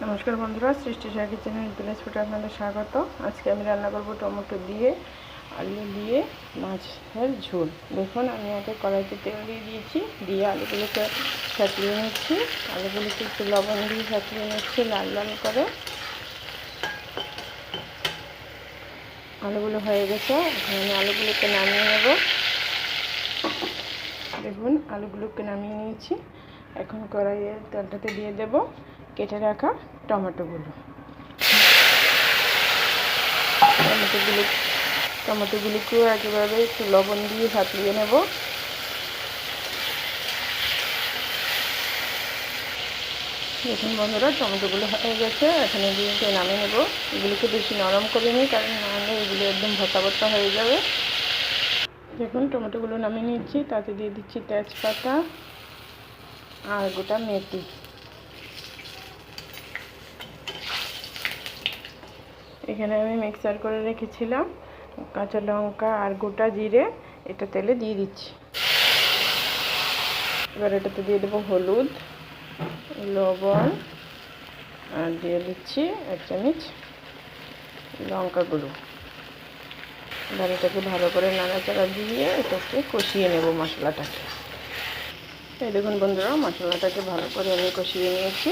নমস্কার বন্ধুরা, সৃষ্টি শাহ কিচেনের ভিলেজ ফুডে আপনাদের স্বাগত। আজকে আমি রান্না করব টমেটো দিয়ে আলু দিয়ে মাছের ঝোল। দেখুন, আমি আগে কড়াইতে তেল দিয়ে দিয়েছি, দিয়ে আলুগুলোকে সাঁতলিয়ে নিচ্ছি। আলুগুলোকে একটু লবণ দিয়ে সাঁতলিয়ে নিচ্ছি লাল লাল করে। আলুগুলো হয়ে গেছে, এখন আমি আলুগুলোকে নামিয়ে নেব। দেখুন, আলুগুলোকে নামিয়ে নিয়েছি। এখন কড়াইয়ের তেলটাতে দিয়ে দেব কেটে রাখা টমেটোগুলোকেও একেবারে একটু লবণ দিয়ে সাঁতলিয়ে নেব। দেখুন বন্ধুরা, টমেটোগুলো হয়ে গেছে, এখন এগুলোকে নামিয়ে নেব। এগুলোকে বেশি নরম করে নিই, কারণ নাহলে এগুলো একদম ভর্তা ভর্তা হয়ে যাবে। দেখুন, টমেটোগুলো নামিয়ে নিচ্ছি, তাতে দিয়ে দিচ্ছি তেজপাতা আর গোটা মেথি। এখানে আমি মিক্সার করে রেখেছিলাম কাঁচা লঙ্কা আর গোটা জিরে, এটা তেলে দিয়ে দিচ্ছি। এবার এটাতে দিয়ে দেবো হলুদ, লবণ, আর দিয়ে দিচ্ছি 1 চামচ লঙ্কা গুঁড়ো। এবার এটাকে ভালো করে নাড়াচাড়া দিয়ে এটাকে কষিয়ে নেব মশলাটাকে। এই দেখুন বন্ধুরা, মশলাটাকে ভালো করে আমি কষিয়ে নিয়েছি।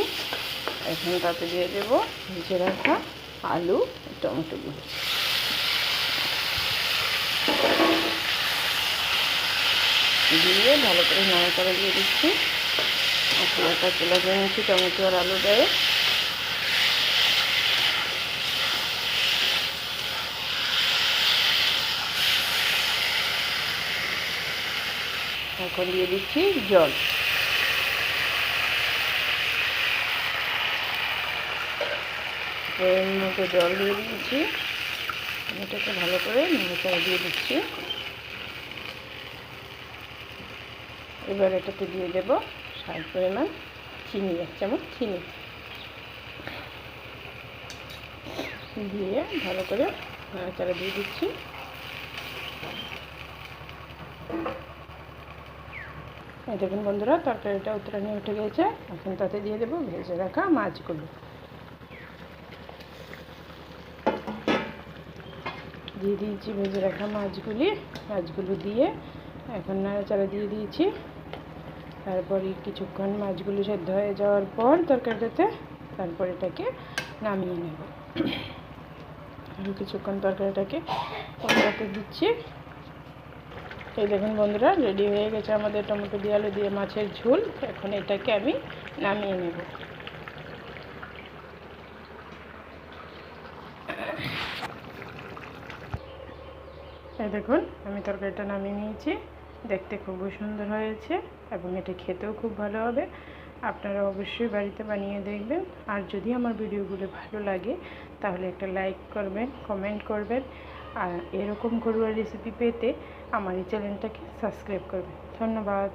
এখন তাতে দিয়ে দেব ভেজে রাখা আলু টমেটোগুলো। দিয়ে ভালো করে নাড়াচাড়া দিয়ে দিচ্ছি। মশলাটা চলে নিচ্ছি টমেটো আর আলু দিয়ে। এখন দিয়ে দিচ্ছি জল। এর মধ্যে জল দিয়ে দিচ্ছি, এটাকে ভালো করে নাড়াচাড়া দিয়ে দিচ্ছি। এবার এটাতে দিয়ে দেব স্বাদ পরিমাণ চিনি, 1 চামচ চিনি দিয়ে ভালো করে নাড়াচাড়া দিয়ে দিচ্ছি। এই দেখুন বন্ধুরা, তরকারিটা উতরানি উঠে গেছে। এখন তাতে দিয়ে দেবো ভেজে রাখা মাছগুলো। দিয়ে দিয়েছি ভেজে রাখা মাছগুলো দিয়ে এখন নাড়াচাড়া দিয়ে দিয়েছি। তারপরে কিছুক্ষণ মাছগুলো সেদ্ধ হয়ে যাওয়ার পর তরকারিটাতে, তারপর এটাকে নামিয়ে নেব। আরও কিছুক্ষণ তরকারিটাকে কড়াইতে দিচ্ছি। এই দেখুন বন্ধুরা, রেডি হয়ে গেছে আমাদের টমেটো দিয়ে আলু দিয়ে মাছের ঝোল। এখন এটাকে আমি নামিয়ে নেব। এই দেখুন, আমি তরকারিটা নামিয়ে নিয়েছি। দেখতে খুবই সুন্দর হয়েছে এবং এটা খেতেও খুব ভালো হবে। আপনারা অবশ্যই বাড়িতে বানিয়ে দেখবেন। আর যদি আমার ভিডিওগুলো ভালো লাগে তাহলে একটা লাইক করবেন, কমেন্ট করবেন, আর এরকম ঘরোয়া রেসিপি পেতে আমার এই চ্যানেলটাকে সাবস্ক্রাইব করবেন। ধন্যবাদ।